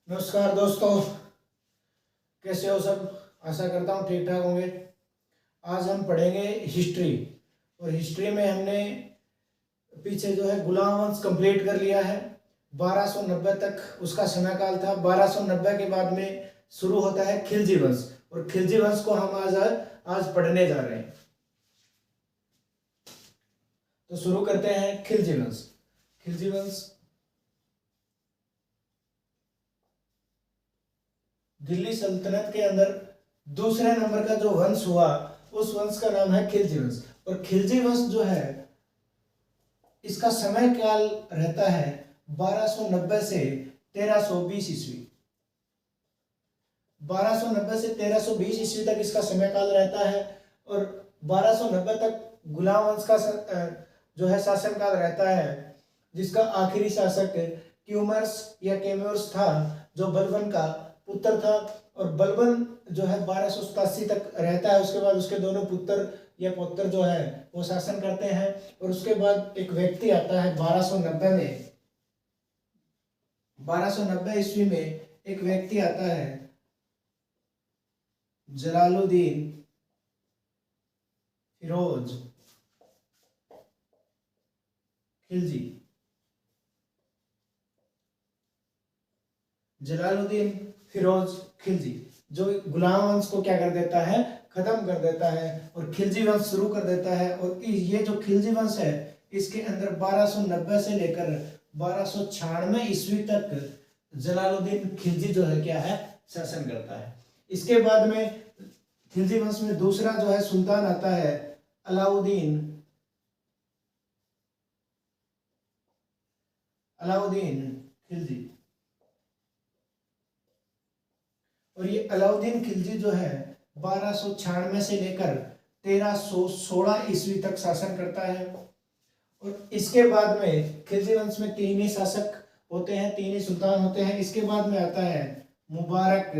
नमस्कार दोस्तों, कैसे हो सब। आशा करता हूँ ठीक ठाक होंगे। आज हम पढ़ेंगे हिस्ट्री। और हिस्ट्री में हमने पीछे जो है गुलाम वंश कंप्लीट कर लिया है। 1290 तक उसका समय काल था। 1290 के बाद में शुरू होता है खिलजी वंश, और खिलजी वंश को हम आज पढ़ने जा रहे हैं। तो शुरू करते हैं खिलजी वंश। खिलजी वंश दिल्ली सल्तनत के अंदर दूसरे नंबर का जो वंश हुआ, उस वंश का नाम है खिलजी वंश। और खिलजी वंश जो है, इसका समय काल रहता है 1290 से 1320 ईस्वी। 1290 से 1320 ईस्वी तक इसका समय काल रहता है। और 1290 तक गुलाम वंश का जो है शासन काल रहता है, जिसका आखिरी शासक क्यूमर्स या केम्यूर्स था, जो बलबन का पुत्र था। और बलबन जो है 1287 तक रहता है। उसके बाद उसके दोनों पुत्र या पौत्र जो है वो शासन करते हैं। और उसके बाद एक व्यक्ति आता है 1290 में, 1290 ईस्वी में एक व्यक्ति आता है जलालुद्दीन फिरोज खिलजी। जलालुद्दीन फिरोज खिलजी जो गुलाम वंश को क्या कर देता है, खत्म कर देता है और खिलजी वंश शुरू कर देता है। और ये जो खिलजी वंश है, इसके अंदर 1290 से लेकर 1296 ईस्वी तक जलालुद्दीन खिलजी जो है क्या है, शासन करता है। इसके बाद में खिलजी वंश में दूसरा जो है सुल्तान आता है अलाउद्दीन खिलजी। और ये अलाउद्दीन खिलजी जो है 1296 से लेकर 1316 ईस्वी तक शासन करता है। और इसके बाद में खिलजी वंश में तीन ही शासक होते हैं, तीन ही सुल्तान होते हैं। इसके बाद में आता है मुबारक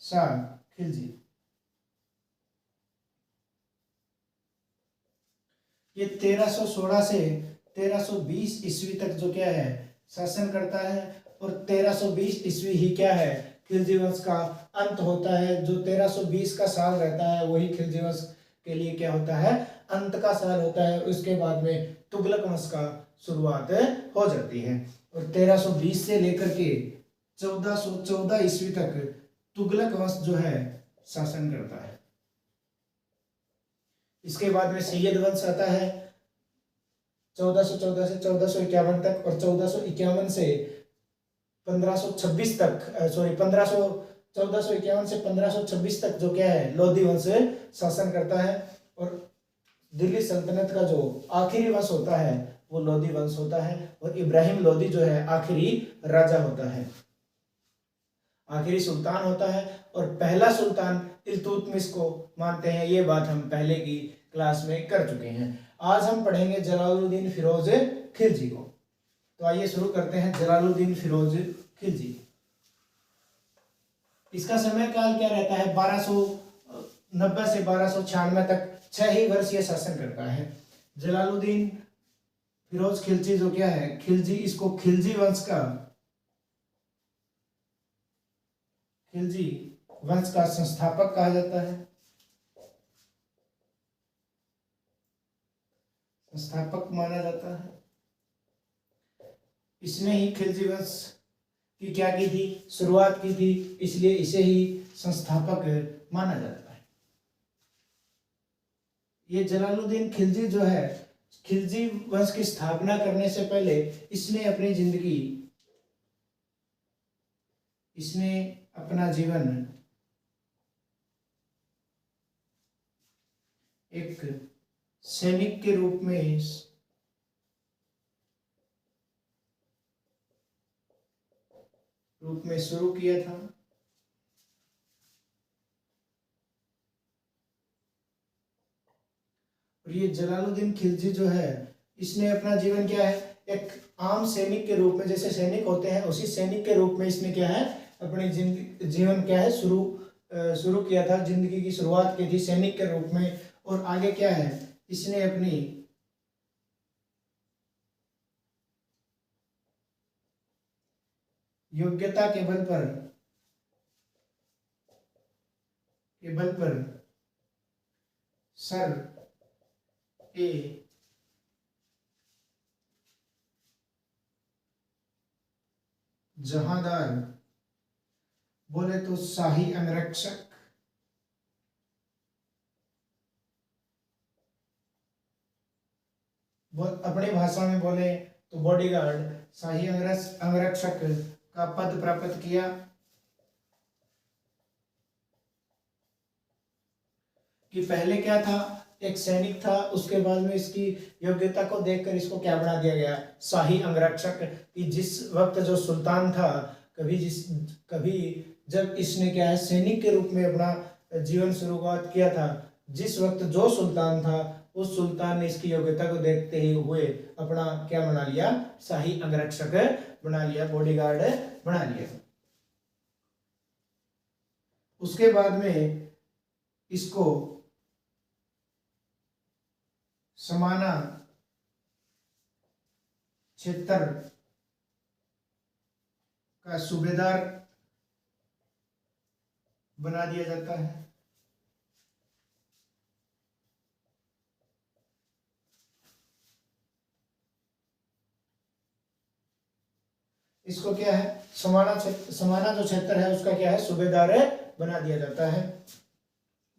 शाह खिलजी। ये 1316 से 1320 ईस्वी तक जो क्या है, शासन करता है। और 1320 ईस्वी ही क्या है, खिलजी वंश का अंत होता है। जो 1320 का साल रहता है, वही खिलजी वंश के लिए क्या होता है, अंत का साल होता है। उसके बाद में तुगलक वंश का शुरुआत हो जाती है। और 1320 से लेकर के 1414 ईस्वी तक तुगलक वंश जो है शासन करता है। इसके बाद में सैयद वंश आता है 1414 से 1451 तक। और 1451 से 1526 तक, 1451 से 1526 तक जो क्या है, लोधी वंश शासन करता है। और दिल्ली सल्तनत का जो आखिरी वंश होता है, वो लोधी वंश होता है। और इब्राहिम लोधी जो है आखिरी राजा होता है, आखिरी सुल्तान होता है। और पहला सुल्तान इल्तुतमिश को मानते हैं। ये बात हम पहले की क्लास में कर चुके हैं। आज हम पढ़ेंगे जलालुद्दीन फिरोज खिलजी को। तो आइए शुरू करते हैं जलालुद्दीन फिरोज खिलजी। इसका समय काल क्या रहता है, 1290 से 1296 तक 6 ही वर्ष ये शासन करता है। जलालुद्दीन फिरोज खिलजी जो क्या है, खिलजी, इसको खिलजी वंश का संस्थापक कहा जाता है। संस्थापक माना जाता है। इसने ही खिलजी वंश की क्या की थी, शुरुआत की थी, इसलिए इसे ही संस्थापक माना जाता है। ये जलालुद्दीन खिलजी जो है, खिलजी वंश की स्थापना करने से पहले इसने अपना जीवन एक सैनिक के रूप में शुरू किया था। और ये जलालुद्दीन खिलजी जो है, इसने अपना जीवन क्या है, एक आम सैनिक के रूप में, जैसे सैनिक होते हैं उसी सैनिक के रूप में इसने क्या है, अपनी जीवन क्या है, शुरू किया था। जिंदगी की शुरुआत की थी सैनिक के रूप में। और आगे क्या है, इसने अपनी योग्यता के बल पर सर ए जहांदार, बोले तो शाही अंगरक्षक, अपनी भाषा में बोले तो बॉडीगार्ड, शाही अंगरक्षक का पद प्राप्त किया। कि पहले क्या था, एक सैनिक था, उसके बाद में इसकी योग्यता को देखकर इसको क्या बना दिया गया, शाही अंगरक्षक। कि जिस वक्त जो सुल्तान था, कभी जब इसने क्या है सैनिक के रूप में अपना जीवन शुरुआत किया था, जिस वक्त जो सुल्तान था उस सुल्तान ने इसकी योग्यता को देखते हुए अपना क्या बना लिया, शाही अंगरक्षक बना लिया, बॉडीगार्ड बना लिया। उसके बाद में इसको समाना क्षेत्र का सूबेदार बना दिया जाता है। इसको क्या है, समाना जो क्षेत्र है उसका क्या है, सूबेदार बना दिया जाता है।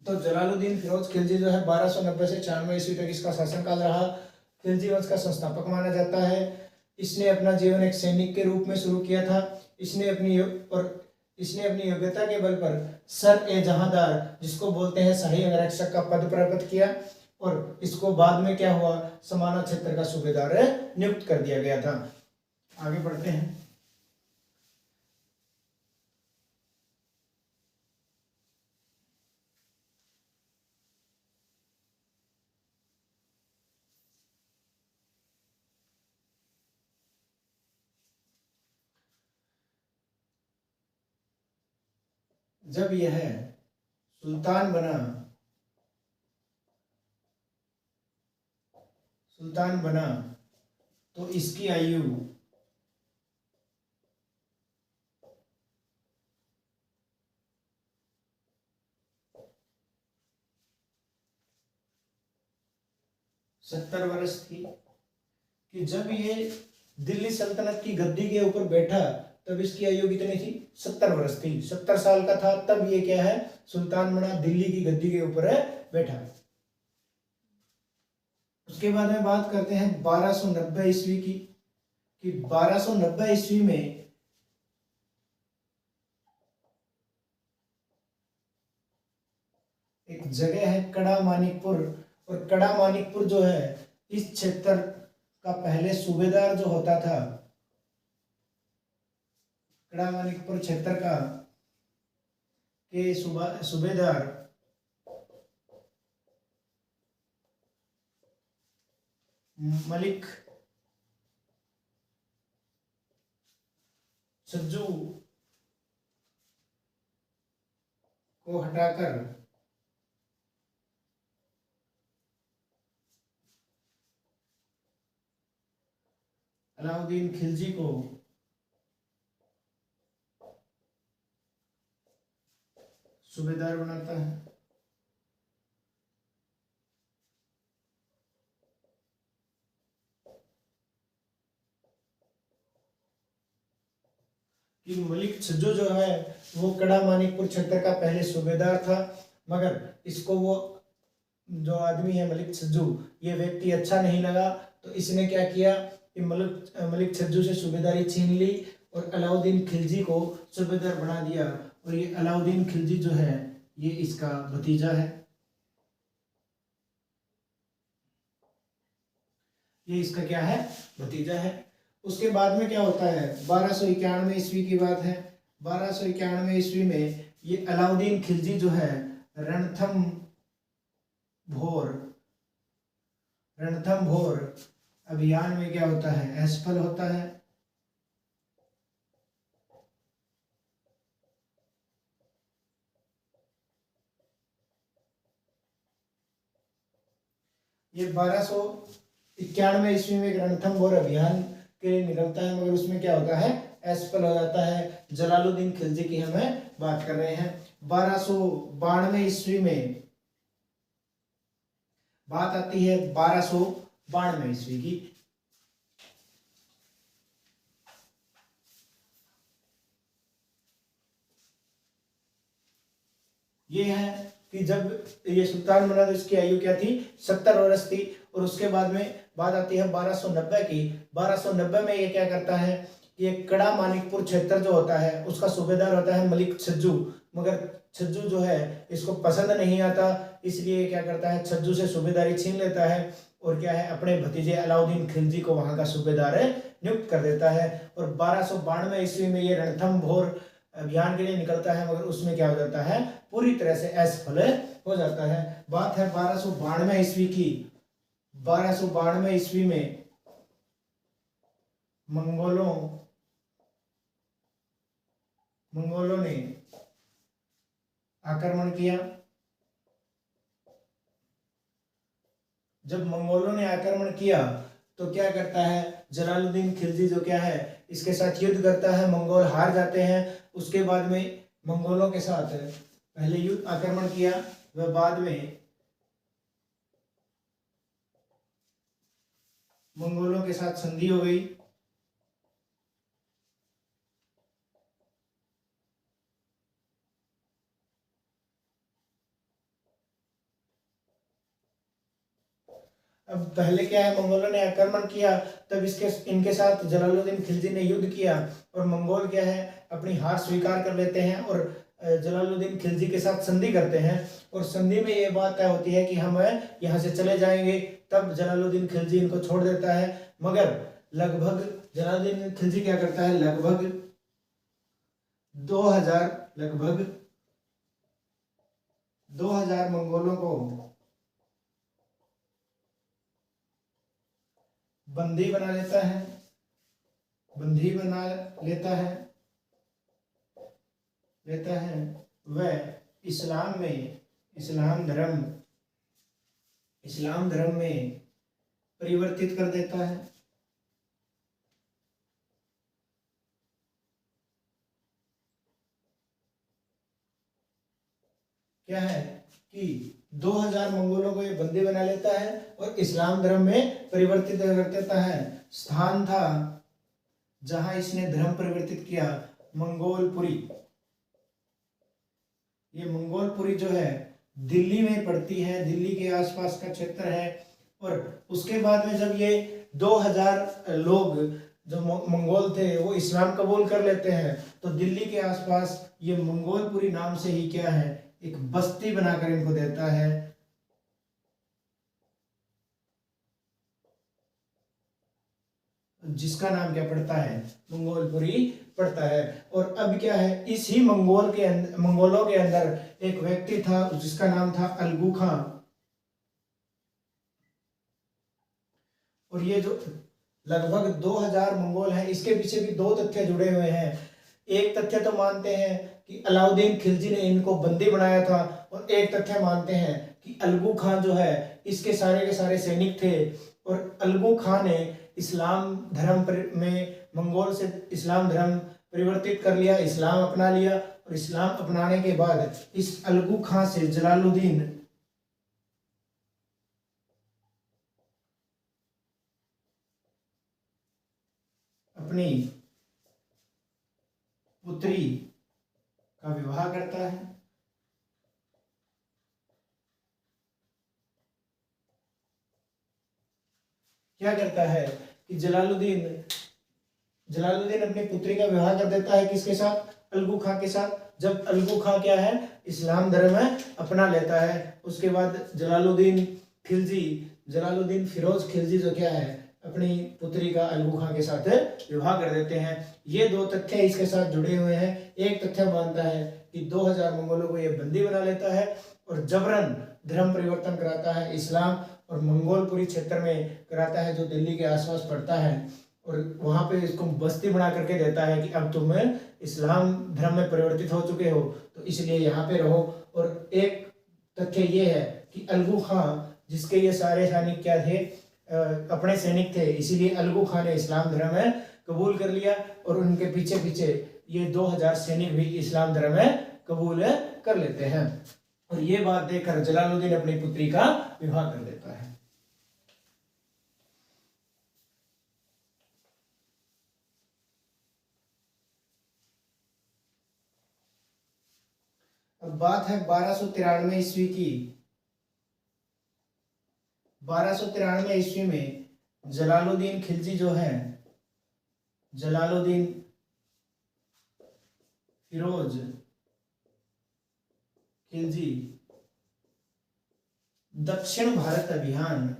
तो जलालुद्दीन फिरोज खिलजी जो है 1290 से 96 ईस्वी तक इसका शासनकाल रहा। खिलजी वंश का संस्थापक माना जाता है। इसने अपना जीवन एक सैनिक के रूप में शुरू किया था। इसने अपनी योग्यता के बल पर सर ए जहांदार, जिसको बोलते हैं शाही अंगरक्षक का पद प्राप्त किया, और इसको बाद में क्या हुआ, समाना क्षेत्र का सूबेदार नियुक्त कर दिया गया था। आगे बढ़ते हैं। जब यह सुल्तान बना तो इसकी आयु 70 वर्ष थी। कि जब ये दिल्ली सल्तनत की गद्दी के ऊपर बैठा तब इसकी आयु कितनी थी, 70 वर्ष थी। 70 साल का था तब ये क्या है, सुल्तान बना, दिल्ली की गद्दी के ऊपर बैठा। उसके बाद में बात करते हैं 1290 ईस्वी की। कि 1290 ईस्वी में एक जगह है कड़ा मानिकपुर, और कड़ा मानिकपुर जो है इस क्षेत्र का पहले सूबेदार जो होता था, कड़ा मानिकपुर क्षेत्र का के सूबेदार मलिक छज्जू को हटाकर अलाउद्दीन खिलजी को सूबेदार बनाता है। कि मलिक छज्जू जो है वो कड़ा मानिकपुर क्षेत्र का पहले सूबेदार था, मगर इसको वो जो आदमी है मलिक छज्जू, ये व्यक्ति अच्छा नहीं लगा, तो इसने क्या किया कि मलिक छज्जू से सूबेदारी छीन ली और अलाउद्दीन खिलजी को सूबेदार बना दिया। और ये अलाउद्दीन खिलजी जो है ये इसका भतीजा है, ये इसका क्या है, भतीजा है। उसके बाद में क्या होता है, 1291 ईस्वी की बात है। 1291 ईस्वी में ये अलाउद्दीन खिलजी जो है रणथंभोर अभियान में क्या होता है, असफल होता है। ये 1291 ईस्वी में एक रणथंभोर अभियान के लिए निकलता है, मगर उसमें क्या होता है, असफल हो जाता है। जलालुद्दीन खिलजी की हमें बात कर रहे हैं। 1292 ईस्वी में बात आती है 1292 ईस्वी की। ये है कि जब ये सुल्तान बना तो इसकी आयु क्या थी, 70 वर्ष थी। और उसके बाद में बात आती है 1290 की। 1290 में ये क्या करता है कि एक कड़ा मानिकपुर क्षेत्र जो होता है उसका सूबेदार होता है मलिक छज्जू। मगर छज्जू जो है इसको पसंद नहीं आता, इसलिए क्या करता है, छज्जू से सूबेदारी छीन लेता है और क्या है, अपने भतीजे अलाउद्दीन खिलजी को वहां का सूबेदार नियुक्त कर देता है। और 1292 ईस्वी में ये रणथंभोर अभियान के लिए निकलता है, मगर उसमें क्या हो जाता है, पूरी तरह से असफल हो जाता है। बात है 1292 ईस्वी की। 1292 ईस्वी में मंगोलों ने आक्रमण किया। जब मंगोलों ने आक्रमण किया तो क्या करता है, जलालुद्दीन खिलजी जो क्या है इसके साथ युद्ध करता है। मंगोल हार जाते हैं। उसके बाद में मंगोलों के साथ पहले युद्ध आक्रमण किया, वह बाद में मंगोलों के साथ संधि हो गई। अब पहले क्या है, मंगोलों ने आक्रमण किया, तब इनके साथ जलालुद्दीन खिलजी ने युद्ध किया और मंगोल क्या है अपनी हार स्वीकार कर लेते हैं और जलालुद्दीन खिलजी के साथ संधि करते हैं। और संधि में ये बात तय होती है कि हम यहाँ से चले जाएंगे। तब जलालुद्दीन खिलजी इनको छोड़ देता है। मगर लगभग जलालुद्दीन खिलजी क्या करता है, लगभग 2000 मंगोलों को बंदी बना लेता है। वह इस्लाम धर्म में परिवर्तित कर देता है। क्या है कि 2000 मंगोलों को ये बंदी बना लेता है और इस्लाम धर्म में परिवर्तित कर देता है। स्थान था जहां इसने धर्म परिवर्तित किया, मंगोलपुरी। ये मंगोलपुरी जो है दिल्ली में पड़ती है, दिल्ली के आसपास का क्षेत्र है। और उसके बाद में जब ये 2000 लोग जो मंगोल थे वो इस्लाम कबूल कर लेते हैं, तो दिल्ली के आसपास ये मंगोलपुरी नाम से ही क्या है, एक बस्ती बनाकर इनको देता है। जिसका नाम क्या पड़ता है, मंगोलपुरी पड़ता है। और अब क्या है, इसी मंगोलों के अंदर एक व्यक्ति था जिसका नाम था अलगू खां। और ये जो लगभग 2000 मंगोल हैं, इसके पीछे भी दो तथ्य जुड़े हुए हैं। एक तथ्य तो मानते हैं कि अलाउद्दीन खिलजी ने इनको बंदी बनाया था, और एक तथ्य मानते हैं कि अलगू खां जो है इसके सारे के सारे सैनिक थे। और अलगू खां ने इस्लाम धर्म में मंगोल से इस्लाम धर्म परिवर्तित कर लिया, इस्लाम अपना लिया। और इस्लाम अपनाने के बाद इस अलगू खां से जलालुद्दीन अपनी पुत्री का विवाह करता है। क्या करता है कि जलालुद्दीन अपनी पुत्री का विवाह कर देता है, किसके साथ, अलगू खां के साथ। जब अलगू खां क्या है, इस्लाम धर्म अपना लेता है, उसके बाद जलालुद्दीन फिरोज खिलजी जो क्या है अपनी पुत्री का अलगू खां के साथ विवाह कर देते हैं। ये दो तथ्य इसके साथ जुड़े हुए हैं। एक तथ्य मानता है कि 2000 मंगोलों को ये बंदी बना लेता है और जबरन धर्म परिवर्तन कराता है, इस्लाम और मंगोलपुरी क्षेत्र में कराता है जो दिल्ली के आसपास पड़ता है। और वहां पे इसको बस्ती बना करके देता है कि अब तुम इस्लाम धर्म में परिवर्तित हो चुके हो, तो इसलिए यहाँ पे रहो। और एक तथ्य ये है कि अलगू खां, जिसके ये सारे सैनिक क्या थे, अपने सैनिक थे, इसीलिए अलगू खां ने इस्लाम धर्म कबूल कर लिया और उनके पीछे पीछे ये 2000 सैनिक भी इस्लाम धर्म में कबूल कर लेते हैं। और ये बात देखकर जलालुद्दीन अपनी पुत्री का विवाह कर देता है। अब बात है 1293 ईस्वी की। 1293 ईस्वी में जलालुद्दीन खिलजी जो है, जलालुद्दीन फिरोज खिलजी दक्षिण भारत अभियान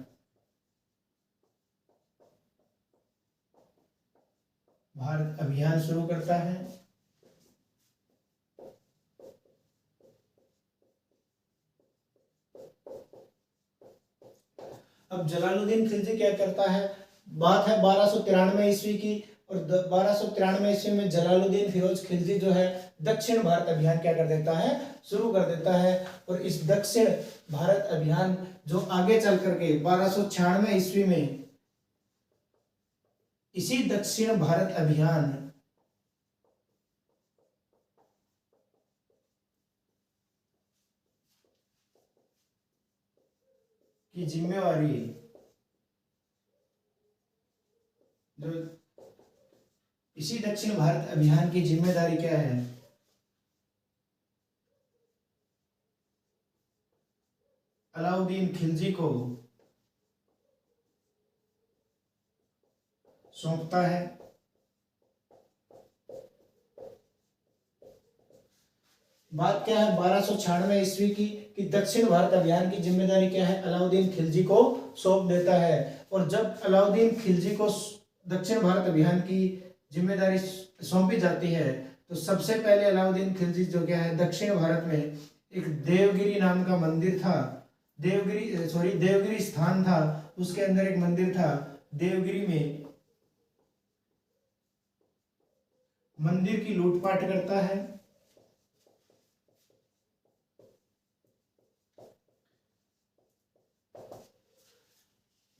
शुरू करता है। अब जलालुद्दीन खिलजी क्या करता है, बात है 1293 ईस्वी की, और 1293 ईस्वी में जलालुद्दीन फिरोज खिलजी जो है दक्षिण भारत अभियान क्या कर देता है, शुरू कर देता है। और इस दक्षिण भारत अभियान जो आगे चल करके 1296 ईस्वी में इसी दक्षिण भारत अभियान की जिम्मेवारी जो इसी दक्षिण भारत अभियान की जिम्मेदारी क्या है, अलाउद्दीन खिलजी को सौंपता है। बात क्या है 1296 ईस्वी की कि दक्षिण भारत अभियान की जिम्मेदारी क्या है, अलाउद्दीन खिलजी को सौंप देता है। और जब अलाउद्दीन खिलजी को दक्षिण भारत अभियान की जिम्मेदारी सौंपी जाती है तो सबसे पहले अलाउद्दीन खिलजी जो क्या है, दक्षिण भारत में एक देवगिरी नाम का मंदिर था, देवगिरी स्थान था, उसके अंदर एक मंदिर था, देवगिरी में मंदिर की लूटपाट करता है।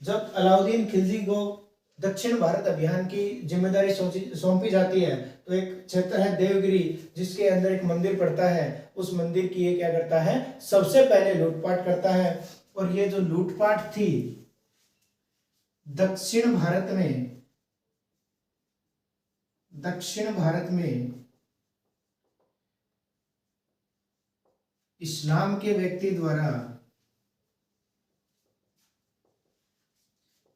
जब अलाउद्दीन खिलजी को दक्षिण भारत अभियान की जिम्मेदारी सौंपी जाती है तो एक क्षेत्र है देवगिरी जिसके अंदर एक मंदिर पड़ता है, उस मंदिर की ये क्या करता है, सबसे पहले लूटपाट करता है। और ये जो लूटपाट थी दक्षिण भारत में इस्लाम के व्यक्ति द्वारा,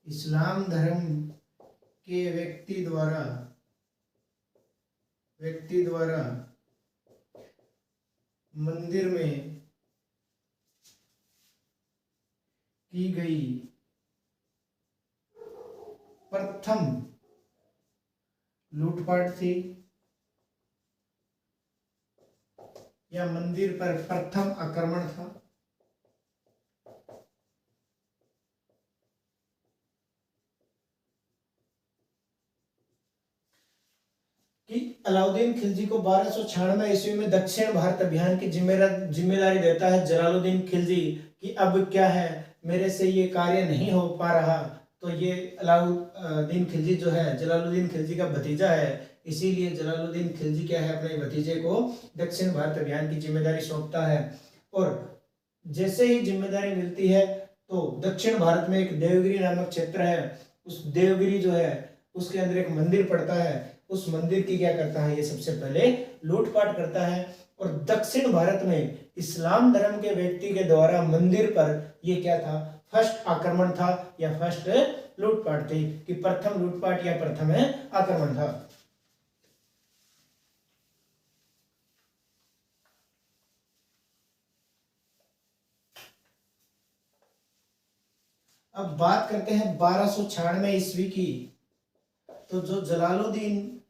इस्लाम धर्म के व्यक्ति द्वारा मंदिर में की गई प्रथम लूटपाट थी, या मंदिर पर प्रथम आक्रमण था। कि अलाउद्दीन खिलजी को 1296 ईस्वी में दक्षिण भारत अभियान की जिम्मेदारी देता है जलालुद्दीन खिलजी कि अब क्या है, मेरे से ये कार्य नहीं हो पा रहा। तो ये अलाउद्दीन खिलजी जो है जलालुद्दीन खिलजी का भतीजा है, इसीलिए जलालुद्दीन खिलजी क्या है, अपने भतीजे को दक्षिण भारत अभियान की जिम्मेदारी सौंपता है। और जैसे ही जिम्मेदारी मिलती है तो दक्षिण भारत में एक देवगिरी नामक क्षेत्र है, उस देवगिरी जो है उसके अंदर एक मंदिर पड़ता है, उस मंदिर की क्या करता है, ये सबसे पहले लूटपाट करता है। और दक्षिण भारत में इस्लाम धर्म के व्यक्ति के द्वारा मंदिर पर ये क्या था, फर्स्ट आक्रमण था या फर्स्ट लूटपाट थी, कि प्रथम लूटपाट या प्रथम आक्रमण था। अब बात करते हैं 1296 ईस्वी की। तो जो जलालुद्दीन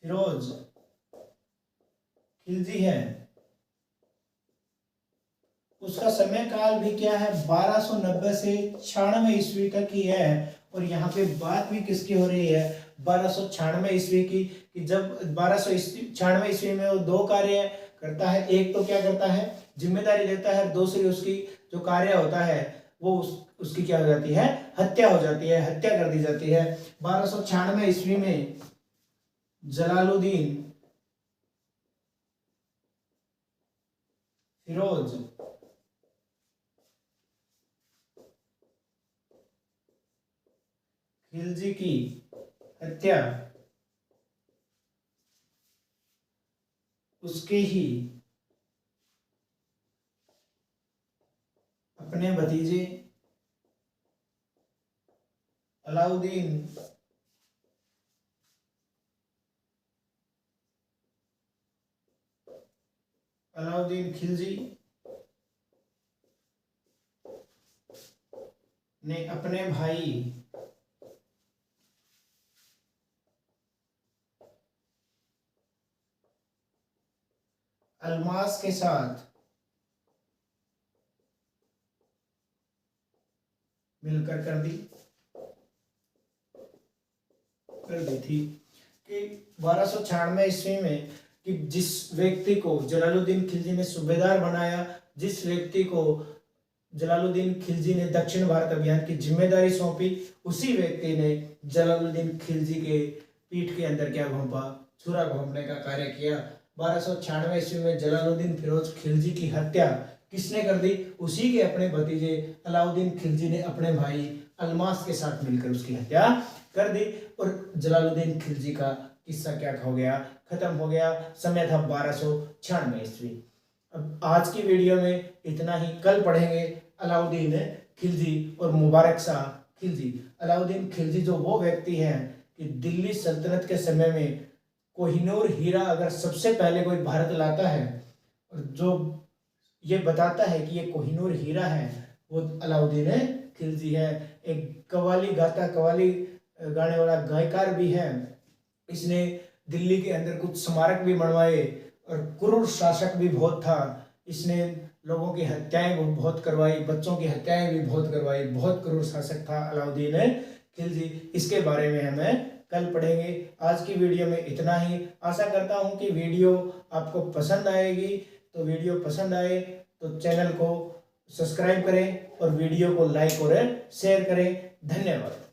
फिरोज खिलजी है उसका समय काल भी क्या है, 1290 से 96 ईस्वी तक ही है। और यहाँ पे बात भी किसकी हो रही है, 1296 ईस्वी की, कि जब 1296 ईस्वी में वो दो कार्य करता है, एक तो क्या करता है, जिम्मेदारी लेता है, दूसरी उसकी जो कार्य होता है वो उसकी क्या हो जाती है, हत्या हो जाती है, हत्या कर दी जाती है। 1296 ईस्वी में जलालुद्दीन फिरोज खिलजी की हत्या उसके ही अपने भतीजे अलाउद्दीन खिलजी ने अपने भाई अल्मास के साथ मिलकर कर दी थी कि 1296 ईस्वी में कि जिस व्यक्ति को जलालुद्दीन खिलजी ने सूबेदार बनाया, जिस व्यक्ति को जलालुद्दीन खिलजी ने दक्षिण भारत अभियान की जिम्मेदारी सौंपी, उसी व्यक्ति ने जलालुद्दीन खिलजी के पीठ के अंदर क्या घोंपा, छुरा घोंपने का कार्य किया। 1296 ईस्वी में जलालुद्दीन फिरोज खिलजी की हत्या किसने कर दी, उसी के अपने भतीजे अलाउद्दीन खिलजी ने अपने भाई अल्मास के साथ मिलकर उसकी हत्या कर दी और जलालुद्दीन खिलजी का किस्सा क्या हो गया, खत्म हो गया। समय था 1296 ईस्वी। अब आज की वीडियो में इतना ही। कल पढ़ेंगे अलाउद्दीन खिलजी और मुबारक शाह खिलजी। अलाउद्दीन खिलजी जो वो व्यक्ति हैं कि दिल्ली सल्तनत के समय में कोहिनूर हीरा अगर सबसे पहले कोई भारत लाता है और जो ये बताता है कि ये कोहिनूर हीरा है, वो अलाउद्दीन खिलजी है। एक कव्वाली गाने वाला गायकार भी है। इसने दिल्ली के अंदर कुछ स्मारक भी बनवाए और क्रूर शासक भी बहुत था। इसने लोगों की हत्याएं बहुत करवाई, बच्चों की हत्याएं भी बहुत करवाई। बहुत क्रूर शासक था अलाउद्दीन खिलजी। इसके बारे में हमें कल पढ़ेंगे। आज की वीडियो में इतना ही। आशा करता हूं कि वीडियो आपको पसंद आएगी। तो वीडियो पसंद आए तो चैनल को सब्सक्राइब करें और वीडियो को लाइक और शेयर करें। धन्यवाद।